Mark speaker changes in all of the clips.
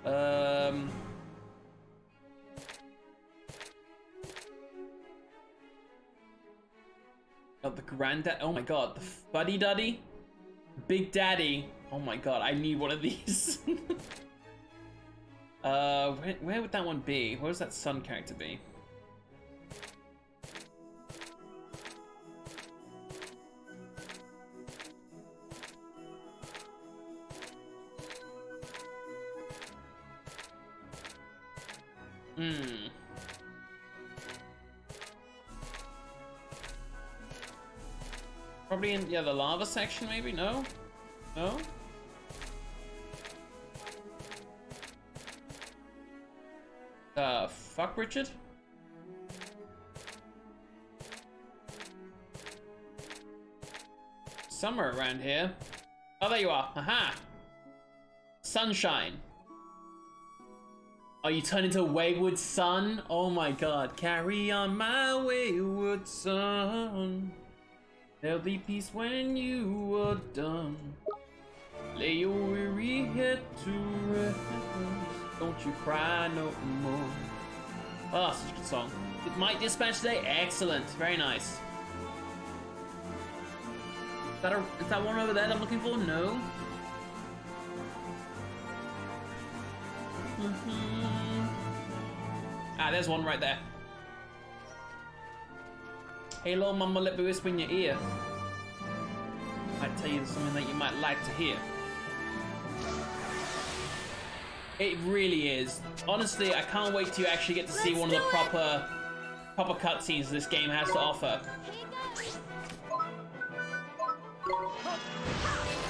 Speaker 1: Oh, the granddad. Oh my god, the fuddy duddy, big daddy. Oh my god, I need one of these. Where would that one be? Where does that sun character be? Probably in, yeah, the lava section, maybe? No? No? Fuck Richard? Somewhere around here. Oh, there you are. Aha! Sunshine. Oh, you turn into a wayward son? Oh my god. Carry on my wayward son. There'll be peace when you are done. Lay your weary head to rest. Don't you cry no more. Oh, such a good song. Might dispatch today? Excellent. Very nice. Is that one over there that I'm looking for? No. Ah, there's one right there. Hey, little mama, let me whisper in your ear. Might tell you something that you might like to hear. It really is. Honestly, I can't wait till you actually get to see one of the proper cutscenes this game has to offer.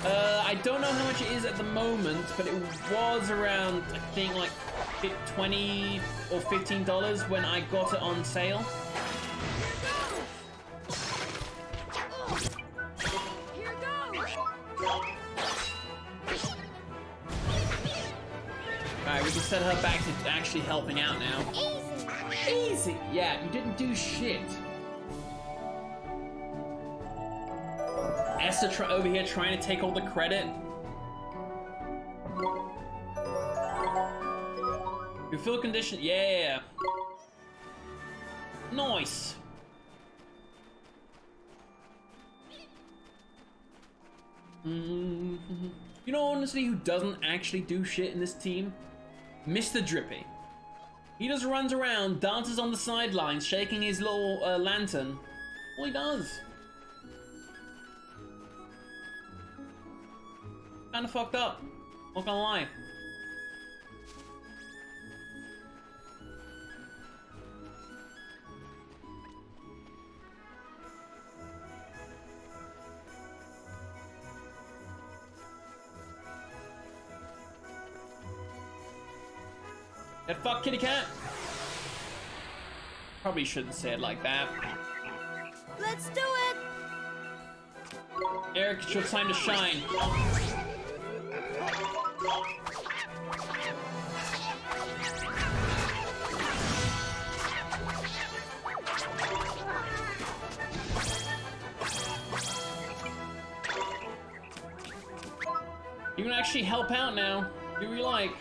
Speaker 1: I don't know how much it is at the moment, but it was around, I think, like $20 or $15 when I got it on sale. Alright, we can set her back to actually helping out now. Easy! Easy! Yeah, you didn't do shit. Esther over here trying to take all the credit. You feel conditioned? Yeah. Nice. You know, honestly, who doesn't actually do shit in this team? Mr. Drippy. He just runs around, dances on the sidelines, shaking his little lantern. All he does. Kinda fucked up. Not gonna lie. That fuck kitty cat. Probably shouldn't say it like that.
Speaker 2: Let's do it.
Speaker 1: Eric, it's your time to shine. You can actually help out now. Do we like?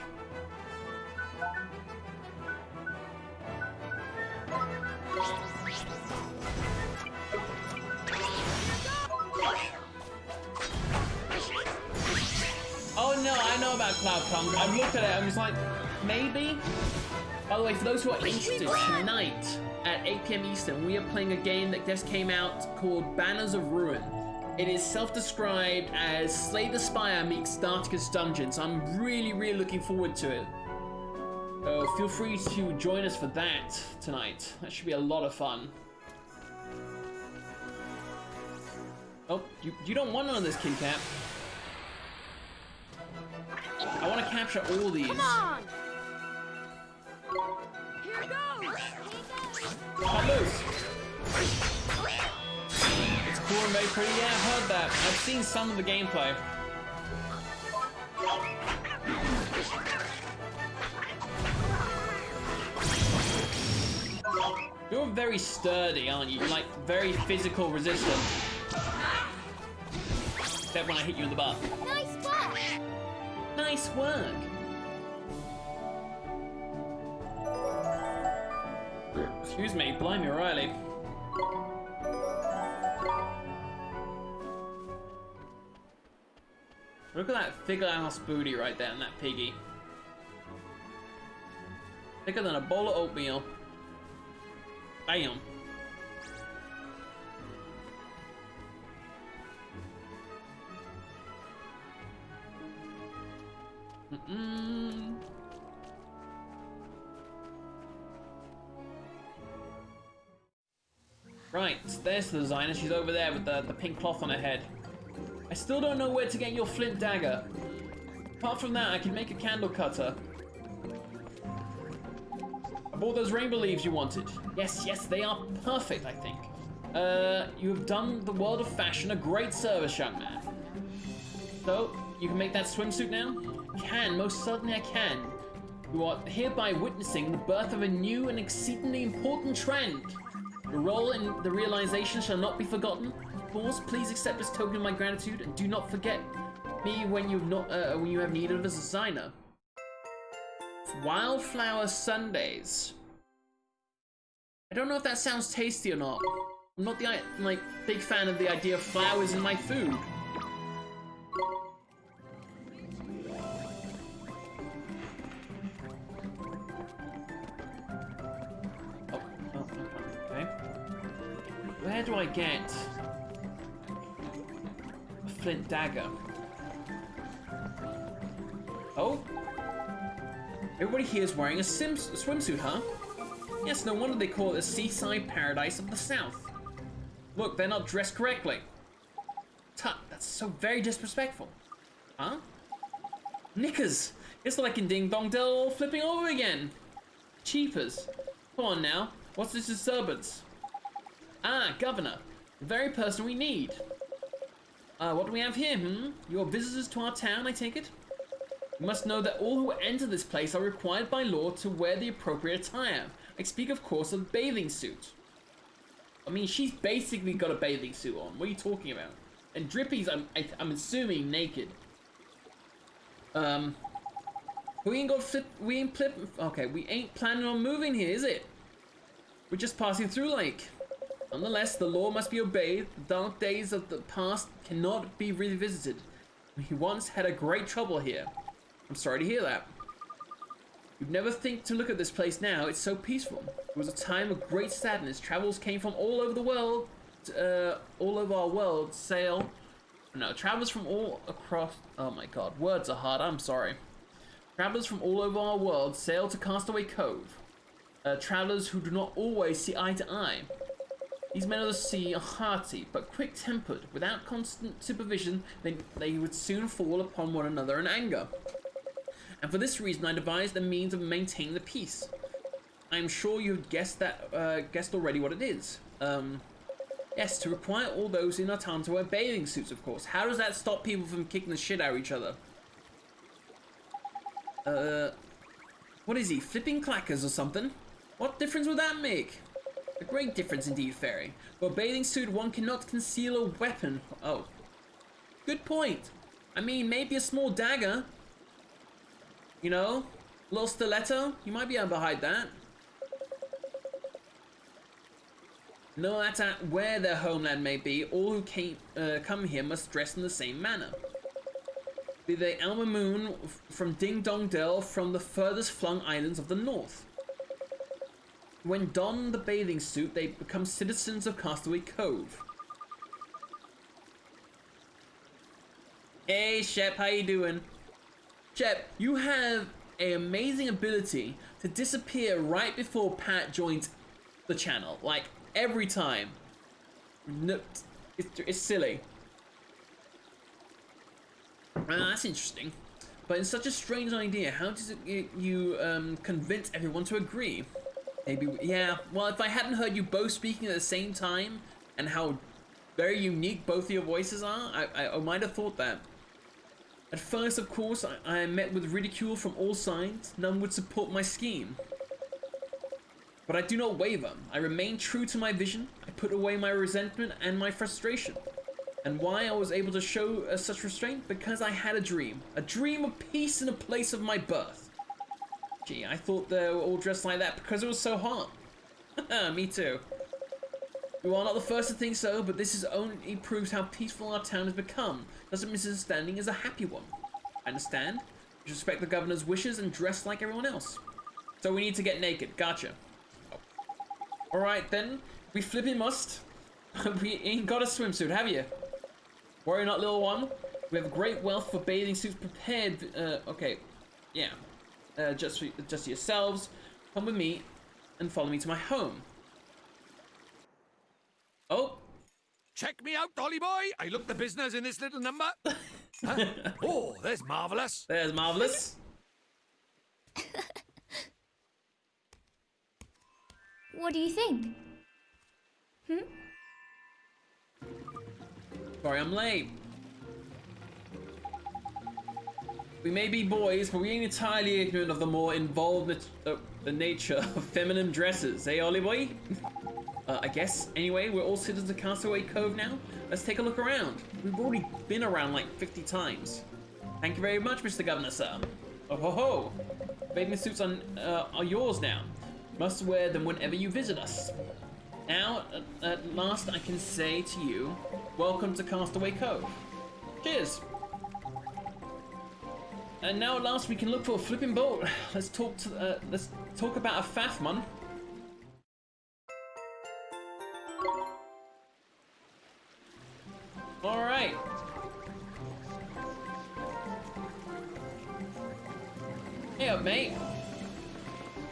Speaker 1: Oh no, I know about Cloud Comes. I looked at it, I was like, maybe? By the way, for those who are interested, tonight at 8 PM Eastern, we are playing a game that just came out called Banners of Ruin. It is self-described as Slay the Spire meets Darticus Dungeons. I'm really looking forward to it. So feel free to join us for that tonight. That should be a lot of fun. Oh, you don't want none of this, kitty cat. I want to capture all these.
Speaker 2: Come on. Here goes.
Speaker 1: Cut loose. It's cool and very pretty. Yeah, I've heard that. I've seen some of the gameplay. You're very sturdy, aren't you? You're like very physical resistant. Except when I hit you in the butt.
Speaker 2: Nice work.
Speaker 1: Nice work. Excuse me, blimey, Riley. Look at that figure ass booty right there and that piggy. Thicker than a bowl of oatmeal. Bam. Right, there's the designer. She's over there with the pink cloth on her head. I still don't know where to get your flint dagger. Apart from that, I can make a candle cutter. I bought those rainbow leaves you wanted. Yes, they are perfect, I think. You have done the world of fashion a great service, young man. So, you can make that swimsuit now? Can, most certainly I can. You are hereby witnessing the birth of a new and exceedingly important trend. Your role in the realization shall not be forgotten. Of course, please accept this token of my gratitude and do not forget me when you have need of a designer. Wildflower sundaes. I don't know if that sounds tasty or not. I'm not the big fan of the idea of flowers in my food. Okay. Where do I get a flint dagger? Oh. Everybody here is wearing a swimsuit, huh? Yes, no wonder they call it the seaside paradise of the South. Look, they're not dressed correctly. Tut, that's so very disrespectful. Huh? Knickers! It's like in Ding Dong Dell all flipping over again. Cheapers. Come on now, what's this disturbance? Ah, Governor. The very person we need. What do we have here, You're visitors to our town, I take it? You must know that all who enter this place are required by law to wear the appropriate attire. I speak, of course, of the bathing suit. I mean, she's basically got a bathing suit on. What are you talking about? And Drippy's, I'm assuming, naked. We ain't planning on moving here, is it? We're just passing through, like. Nonetheless, the law must be obeyed. The dark days of the past cannot be revisited. We once had a great trouble here. I'm sorry to hear that. You'd never think to look at this place now. It's so peaceful. It was a time of great sadness. Travels came from all over the world, all over our world. Travelers from all across. Oh my God, words are hard. I'm sorry. Travelers from all over our world sail to Castaway Cove. Travelers who do not always see eye to eye. These men of the sea are hearty, but quick-tempered. Without constant supervision, they would soon fall upon one another in anger. And for this reason, I devised a means of maintaining the peace. I am sure you've guessed already what it is. Yes, to require all those in our town to wear bathing suits, of course. How does that stop people from kicking the shit out of each other? What is he, flipping clackers or something? What difference would that make? A great difference indeed, Fairy. For a bathing suit, one cannot conceal a weapon. Oh. Good point. I mean, maybe a small dagger. You know? A little stiletto. You might be able to hide that. No matter where their homeland may be, all who come here must dress in the same manner. Be they Elmer Moon from Ding Dong Dell from the furthest flung islands of the north. When don the bathing suit, they become citizens of Castaway Cove. Hey, Shep, how you doing? Shep, you have an amazing ability to disappear right before Pat joins the channel. Like, every time. No, it's silly. That's interesting. But it's such a strange idea. How does you convince everyone to agree? Maybe, yeah, well, if I hadn't heard you both speaking at the same time and how very unique both of your voices are, I might have thought that. At first, of course, I met with ridicule from all sides. None would support my scheme. But I do not waver. I remain true to my vision. I put away my resentment and my frustration. And why I was able to show such restraint? Because I had a dream of peace in the place of my birth. Gee, I thought they were all dressed like that because it was so hot. Me too. You are not the first to think so, but this is only proves how peaceful our town has become. Thus a misunderstanding is a happy one. I understand. You respect the governor's wishes and dress like everyone else. So we need to get naked. Gotcha. Oh. Alright then. We flipping must. We ain't got a swimsuit, have you? Worry not, little one. We have a great wealth for bathing suits prepared. Okay. Yeah. Just yourselves. Come with me and follow me to my home. Oh.
Speaker 3: Check me out, Dolly boy. I look the business in this little number. Huh? Oh, there's marvelous.
Speaker 1: There's marvelous.
Speaker 4: What do you think?
Speaker 1: Sorry, I'm late. We may be boys, but we ain't entirely ignorant of the more involved the nature of feminine dresses. Hey, Ollie boy? I guess. Anyway, we're all citizens of Castaway Cove now. Let's take a look around. We've already been around like 50 times. Thank you very much, Mr. Governor, sir. Oh ho ho! Bathing suits are yours now. Must wear them whenever you visit us. Now, at last, I can say to you, welcome to Castaway Cove. Cheers! And now at last we can look for a flipping boat. Let's talk about a faff, man. All right. Hey up, mate.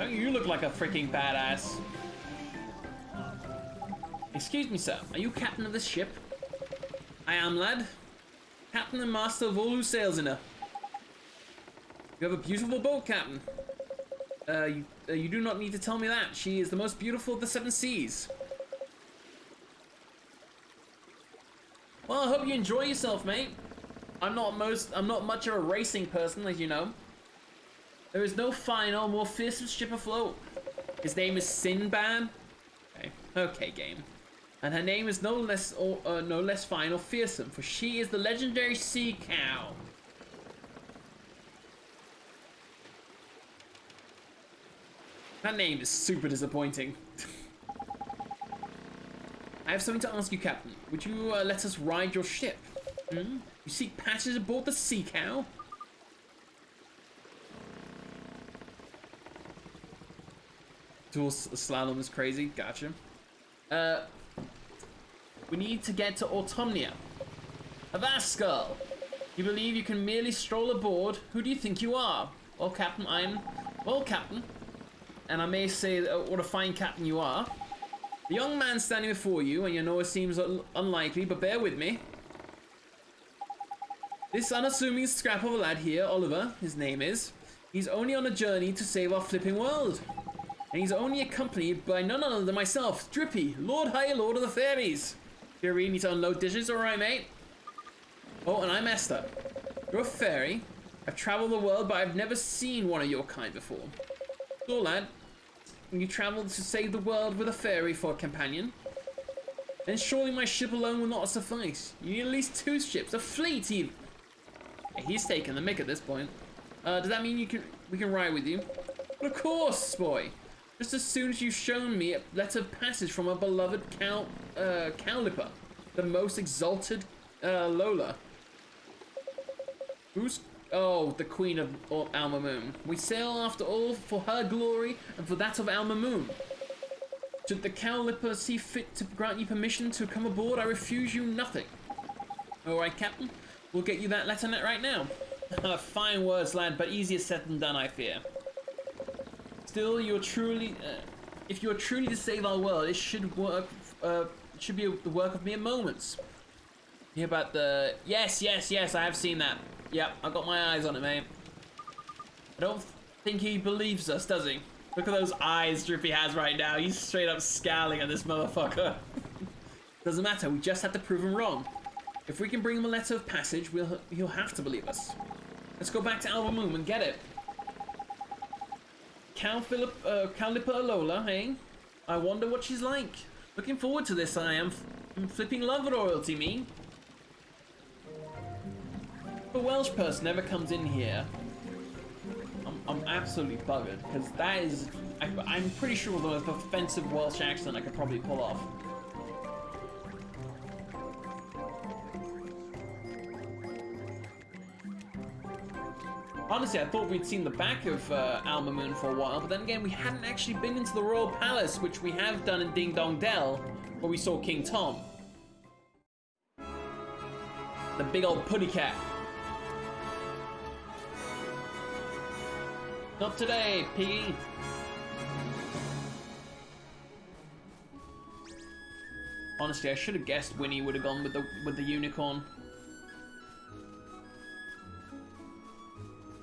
Speaker 1: Don't you look like a freaking badass? Excuse me, sir. Are you captain of this ship? I am, lad. Captain and master of all who sails in her. You have a beautiful boat, Captain. You do not need to tell me that. She is the most beautiful of the seven seas. Well, I hope you enjoy yourself, mate. I'm not much of a racing person, as you know. There is no finer, more fearsome ship afloat. His name is Sinbad. Okay, game. And her name is no less fine or fearsome, for she is the legendary sea cow. That name is super disappointing. I have something to ask you, Captain. Would you let us ride your ship? You seek passage aboard the Sea Cow? Dual slalom is crazy. Gotcha. We need to get to Autumnia. Avast, girl! You believe you can merely stroll aboard? Who do you think you are? Well, Captain, Captain. And I may say what a fine captain you are. The young man standing before you, and you know it seems unlikely, but bear with me. This unassuming scrap of a lad here, Oliver, his name is, he's only on a journey to save our flipping world. And he's only accompanied by none other than myself, Drippy, Lord High Lord of the Fairies. Fury, need to unload dishes, alright, mate? Oh, and I'm Esther. You're a fairy. I've traveled the world, but I've never seen one of your kind before. So, lad, you traveled to save the world with a fairy for a companion? Then surely my ship alone will not suffice. You need at least 2 ships, a fleet even. Yeah, he's taking the mick at this point. Does that mean we can ride with you? But of course, boy. Just as soon as you've shown me a letter of passage from our beloved Cowlipper, the most exalted Lola. Who's... Oh, the Queen of Alma Moon. We sail after all for her glory and for that of Alma Moon. Should the Cowlipper see fit to grant you permission to come aboard, I refuse you nothing. Alright, Captain. We'll get you that letter net right now. Fine words, lad, but easier said than done, I fear. Still, you're truly... if you are truly to save our world, it should work... should be the work of mere moments. Hear about the... Yes, I have seen that. Yep, I got my eyes on it, mate. I don't think he believes us, does he? Look at those eyes Drippy has right now. He's straight up scowling at this motherfucker. Doesn't matter, we just have to prove him wrong. If we can bring him a letter of passage, he'll have to believe us. Let's go back to Alma Moon and get it. Cowlipper Lola, eh? I wonder what she's like. Looking forward to this, I am. Flipping love royalty, me. If a Welsh person ever comes in here, I'm absolutely buggered, because that is... I'm pretty sure the most offensive Welsh accent I could probably pull off. Honestly, I thought we'd seen the back of Alma Moon for a while, but then again, we hadn't actually been into the Royal Palace, which we have done in Ding Dong Dell, where we saw King Tom. The big old putty cat. Not today, piggy. Honestly, I should have guessed Winnie would have gone with the unicorn.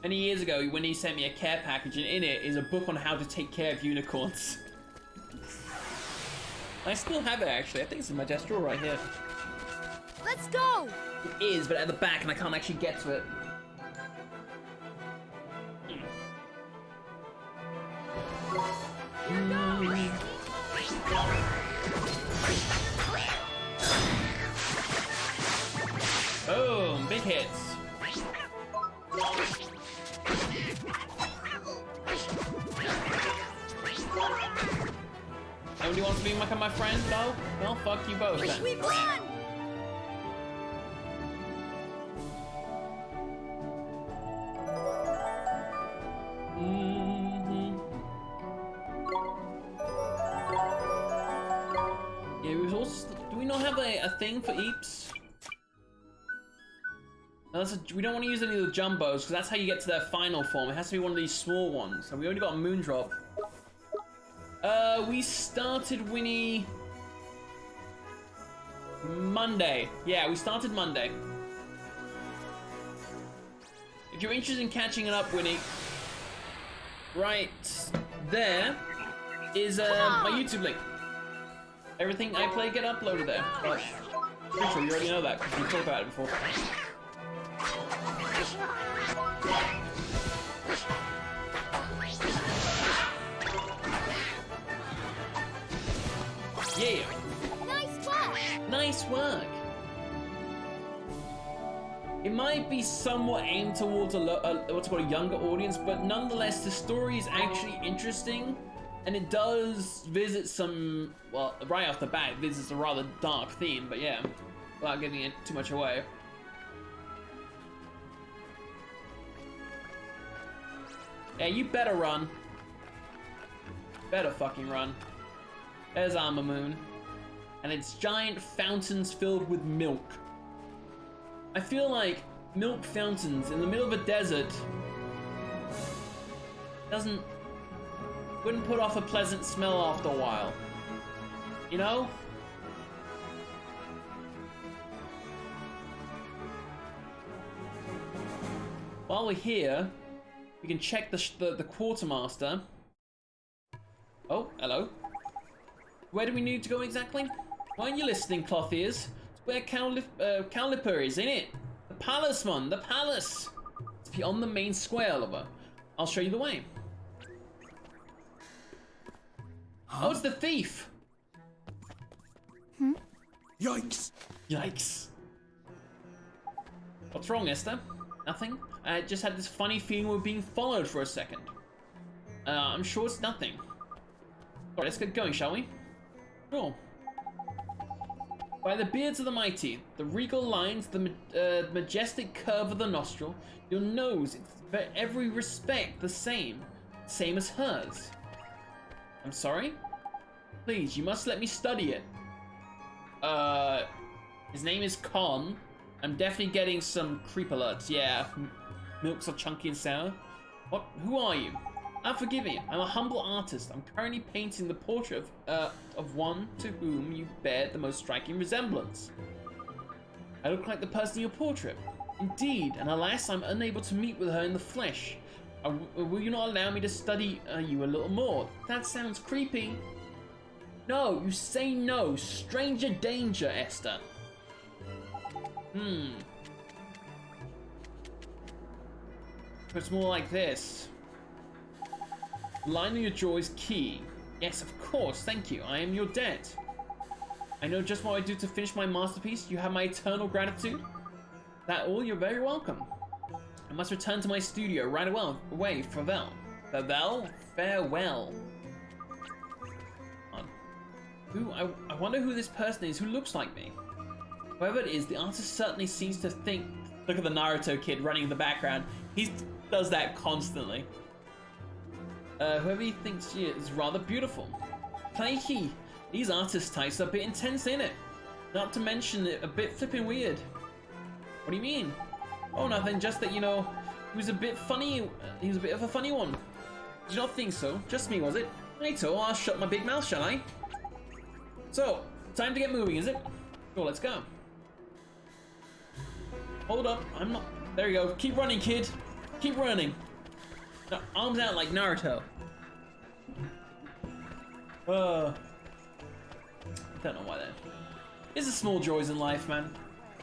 Speaker 1: Many years ago, when he sent me a care package, and in it is a book on how to take care of unicorns. I still have it, actually. I think it's in my desk drawer right here.
Speaker 2: Let's go!
Speaker 1: It is, but at the back, and I can't actually get to it. Boom! Big hits. Nobody wants to become my friend? No? Well, fuck you both then.
Speaker 2: We've won!
Speaker 1: Yeah, we was also. Do we not have a thing for Eeps? No, we don't want to use any of the jumbos because that's how you get to their final form. It has to be one of these small ones. And we only got a Moondrop. We started Winnie Monday. Yeah, we started Monday. If you're interested in catching it up, Winnie, right there is my YouTube link. Everything I play get uploaded there. But pretty sure you already know that because we talked about it before. Yeah.
Speaker 2: Nice work!
Speaker 1: Nice work. It might be somewhat aimed towards what's called a younger audience, but nonetheless, the story is actually interesting, and it does visit some. Well, right off the bat, it visits a rather dark theme. But yeah, without giving it too much away. Yeah, you better run. Better fucking run. There's Alma Moon. And it's giant fountains filled with milk. I feel like milk fountains in the middle of a desert wouldn't put off a pleasant smell after a while. You know? While we're here, we can check the quartermaster. Oh, hello. Where do we need to go exactly? Why aren't you listening, cloth ears? It's where Caliper is, ain't it? The palace, man, the palace. It's beyond the main square, lover. I'll show you the way. Huh? Oh, it's the thief.
Speaker 3: Yikes!
Speaker 1: Yikes. What's wrong, Esther? Nothing? I just had this funny feeling we were being followed for a second. I'm sure it's nothing. Alright, let's get going, shall we? Sure. By the beards of the mighty, the regal lines, the majestic curve of the nostril, your nose, it's in every respect the same. Same as hers. I'm sorry? Please, you must let me study it. His name is Con. I'm definitely getting some creep alerts, yeah. Milk's are chunky and sour. What? Who are you? Forgive me, I'm a humble artist. I'm currently painting the portrait of one to whom you bear the most striking resemblance. I look like the person in your portrait. Indeed, and alas, I'm unable to meet with her in the flesh. Will you not allow me to study you a little more? That sounds creepy. No, you say no. Stranger danger, Esther. It's more like this. Line of your jaw is key. Yes, of course, thank you. I am your debt. I know just what I do to finish my masterpiece. You have my eternal gratitude. That all? You're very welcome. I must return to my studio right away. Farewell. Farewell? Farewell. I wonder who this person is who looks like me. Whoever it is, the artist certainly seems to think... Look at the Naruto kid running in the background. He does that constantly. Whoever he thinks she is rather beautiful. Crikey, these artist types are a bit intense, ain't it? Not to mention it a bit flippin' weird. What do you mean? Oh, nothing, just that, you know, he was a bit funny. He was a bit of a funny one. Did you not think so? Just me, was it? Righto, I'll shut my big mouth, shall I? So, time to get moving, is it? Cool, let's go. Hold up, I'm not... There you go. Keep running, kid. Keep running. No, arms out like Naruto. I don't know why that. It's the small joys in life, man.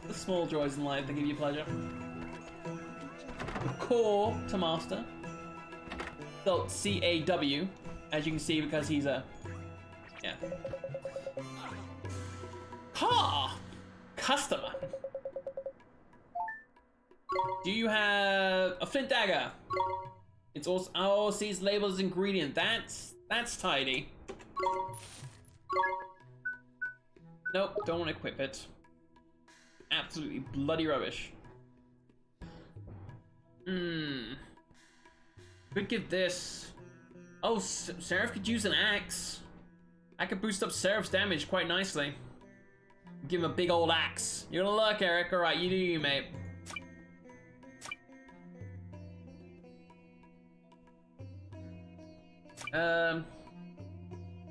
Speaker 1: The small joys in life that give you pleasure. The core to master. Spelled C-A-W, as you can see, because he's a... Yeah. Ha! Customer. Do you have a flint dagger? It's also... Oh, see, it's labeled as ingredient. That's tidy. Nope, don't want to equip it. Absolutely bloody rubbish. Could give this. Oh, Seraph could use an axe. I could boost up Seraph's damage quite nicely. Give him a big old axe. You're gonna look, Eric. Alright, you do you, mate.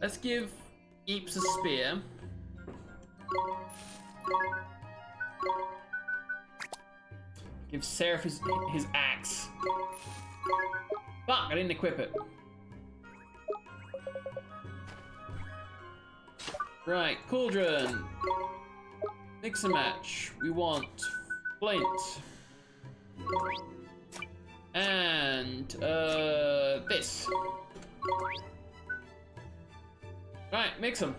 Speaker 1: Let's give Eeps a spear. Give Seraph his axe. Fuck, I didn't equip it. Right, cauldron. Mix and match. We want flint. And this. Right, mix them.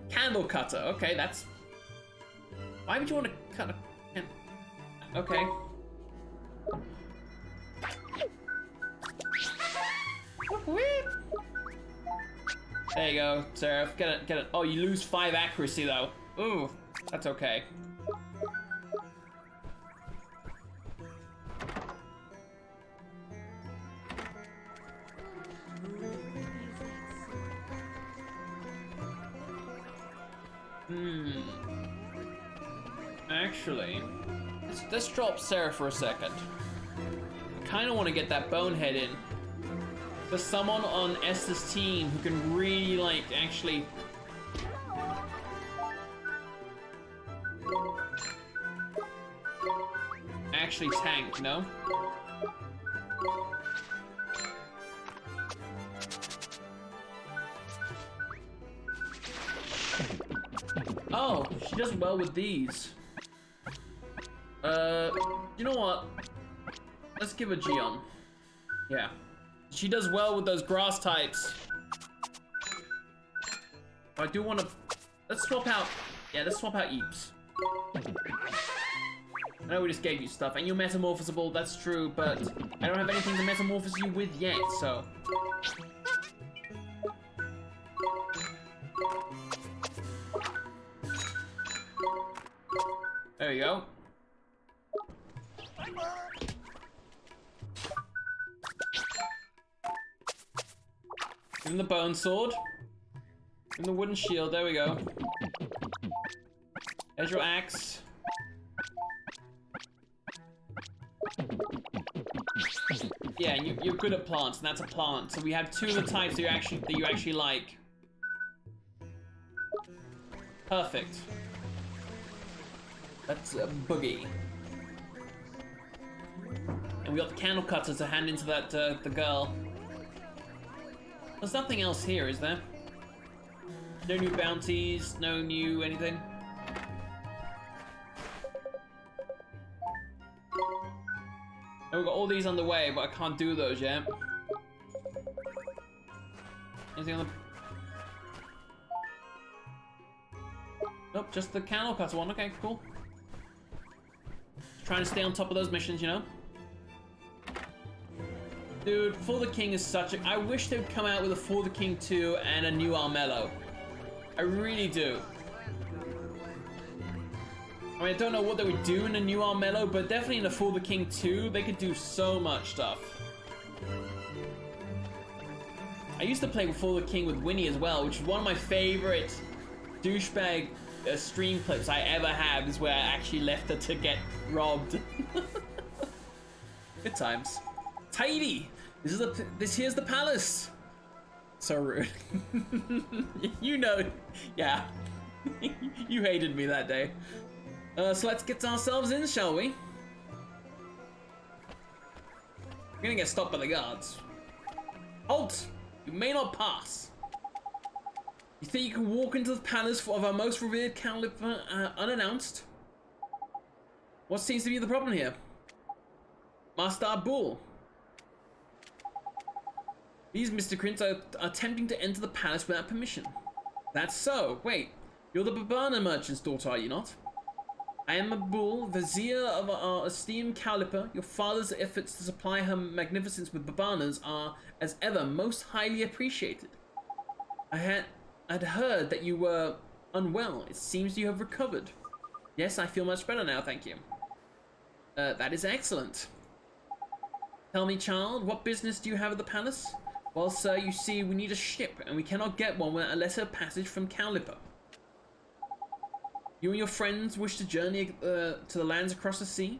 Speaker 1: Candle cutter. Okay, that's. Why would you want to cut a? Okay. There you go, Seraph. Get it, get it. Oh, you lose 5 accuracy though. Ooh, that's okay. Actually, let's drop Seraph for a second. I kind of want to get that bonehead in. There's someone on Esther's team who can really, like, actually... Actually tank, you know? Oh, she does well with these. You know what? Let's give her Gion. Yeah. She does well with those grass types. I do want to... Let's swap out... Yeah, let's swap out Eeps. I know we just gave you stuff, and you're metamorphosable, that's true, but I don't have anything to metamorphose you with yet, so... There you go. Give him the bone sword. Give him the wooden shield, there we go. There's your axe. Yeah, you're good at plants, and that's a plant. So we have 2 of the types that you actually like. Perfect. That's a boogie. And we got the candle cutter to hand into that the girl. There's nothing else here, is there? No new bounties, no new anything. And we've got all these on the way, but I can't do those yet. Anything on the... Nope, just the candle cutter one. Okay, cool. Trying to stay on top of those missions, you know? Dude, For the King is such a... I wish they'd come out with a For the King 2 and a new Armello. I really do. I mean, I don't know what they would do in a new Armello, but definitely in a For the King 2, they could do so much stuff. I used to play For the King with Winnie as well, which is one of my favorite douchebag stream clips I ever had, is where I actually left her to get robbed. Good times. Tidy! This here's the palace! So rude. You know, yeah. You hated me that day. So let's get ourselves in, shall we? We're gonna get stopped by the guards. Halt! You may not pass. You think you can walk into the palace of our most revered caliber unannounced? What seems to be the problem here? Master Abul. These miscreants are attempting to enter the palace without permission. That's so. Wait, you're the Babana merchant's daughter, are you not? I am Abul, vizier of our esteemed Caliper. Your father's efforts to supply her magnificence with Babanas are, as ever, most highly appreciated. I'd heard that you were unwell. It seems you have recovered. Yes, I feel much better now, thank you. That is excellent. Tell me, child, what business do you have at the palace? Well, sir, you see, we need a ship, and we cannot get one without a letter of passage from Caliper. You and your friends wish to journey to the lands across the sea?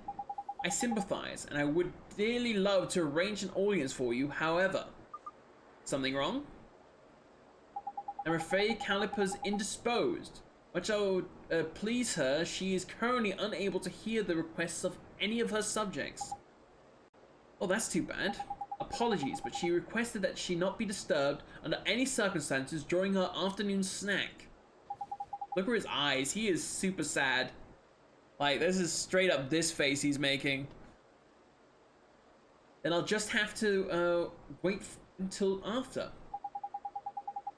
Speaker 1: I sympathize, and I would dearly love to arrange an audience for you, however. Something wrong? I'm afraid Caliper's indisposed. Much I would please her, she is currently unable to hear the requests of any of her subjects. Oh, that's too bad. Apologies, but she requested that she not be disturbed under any circumstances during her afternoon snack. Look at his eyes. He is super sad. Like, this is straight up this face he's making. Then I'll just have to wait until after.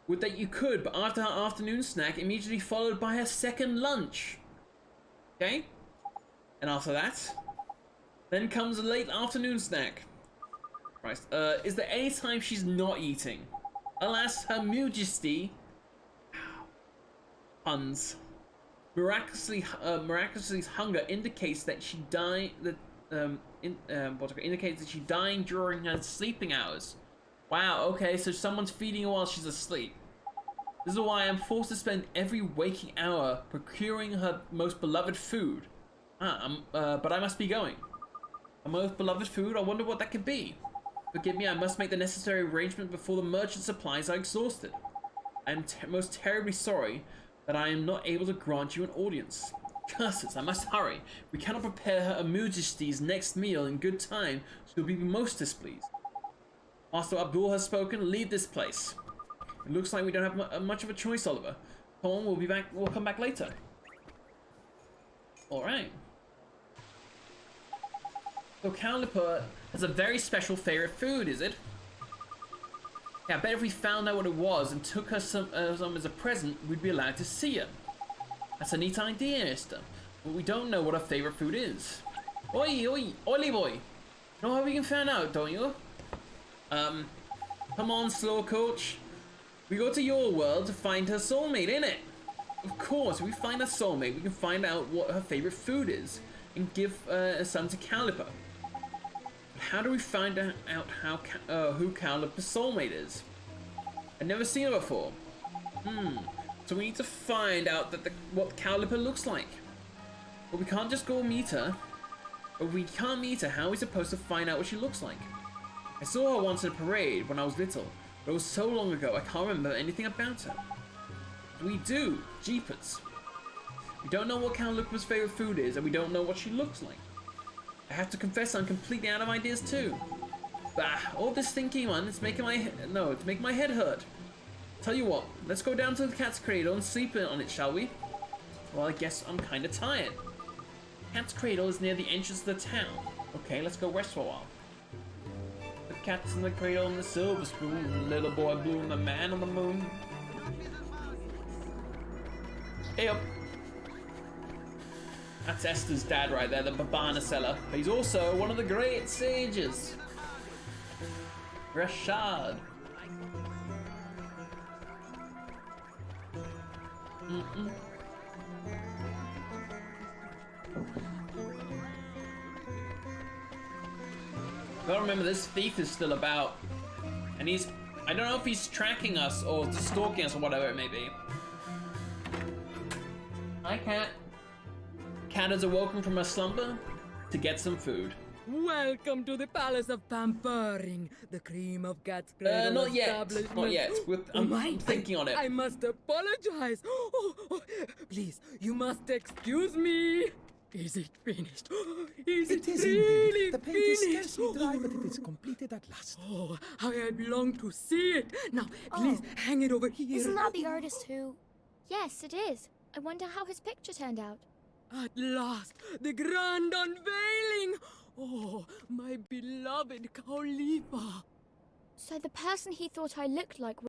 Speaker 1: Would that you could, but after her afternoon snack, immediately followed by her second lunch. Okay? And after that, then comes a late afternoon snack. Christ. Is there any time she's not eating? Alas, her majesty... Puns. Miraculously, hunger indicates that she indicates that she's dying during her sleeping hours. Wow, okay, so someone's feeding her while she's asleep. This is why I'm forced to spend every waking hour procuring her most beloved food. But I must be going. Her most beloved food? I wonder what that could be. Forgive me, I must make the necessary arrangement before the merchant supplies are exhausted. I am most terribly sorry that I am not able to grant you an audience. Curses, I must hurry. We cannot prepare her Majesty's next meal in good time, so she'll be most displeased. Master Abdul has spoken. Leave this place. It looks like we don't have much of a choice, Oliver. Come on, we'll be back. We'll come back later. All right. So Caliper has a very special favorite food, is it? Yeah, I bet if we found out what it was and took her some as a present, we'd be allowed to see her. That's a neat idea, Esther. But we don't know what her favorite food is. Oi, oily boy. You know how we can find out, don't you? Come on, slow coach. We go to your world to find her soulmate, innit? Of course, if we find her soulmate, we can find out what her favorite food is and give some to Caliper. How do we find out who Caliper's soulmate is? I've never seen her before. So we need to find out what Caliper looks like. But we can't just go meet her. If we can't meet her, how are we supposed to find out what she looks like? I saw her once at a parade when I was little, but it was so long ago I can't remember anything about her. We do, jeepers. We don't know what Caliper's favorite food is, and we don't know what she looks like. I have to confess I'm completely out of ideas too. Bah, all this thinking, man, it's making my head hurt. Tell you what, let's go down to the cat's cradle and sleep on it, shall we? Well, I guess I'm kinda tired. Cat's cradle is near the entrance to the town. Okay, let's go rest for a while. The cat's in the cradle and the silver spoon, the little boy blue and the man on the moon. Hey up. That's Esther's dad right there, the Babana seller. He's also one of the great sages. Rashad. Gotta remember, this thief is still about. And he's... I don't know if he's tracking us or stalking us or whatever it may be. Hi, Cat. Cat has awoken from her slumber to get some food.
Speaker 5: Welcome to the Palace of Pampering, the cream of cat's cradle
Speaker 1: Not yet.
Speaker 5: establishment.
Speaker 1: Not yet. I'm thinking on it.
Speaker 5: I must apologize. Please, you must excuse me. Is it finished? Is it really
Speaker 6: indeed. The paint is
Speaker 5: finished?
Speaker 6: scarcely dry, but it is completed at last.
Speaker 5: Oh, how I long to see it. Now, please, hang it over here.
Speaker 2: Isn't that the artist who... Yes, it is. I wonder how his picture turned out.
Speaker 5: At last, the grand unveiling. Oh, my beloved Khalifa.
Speaker 2: So the person he thought I looked like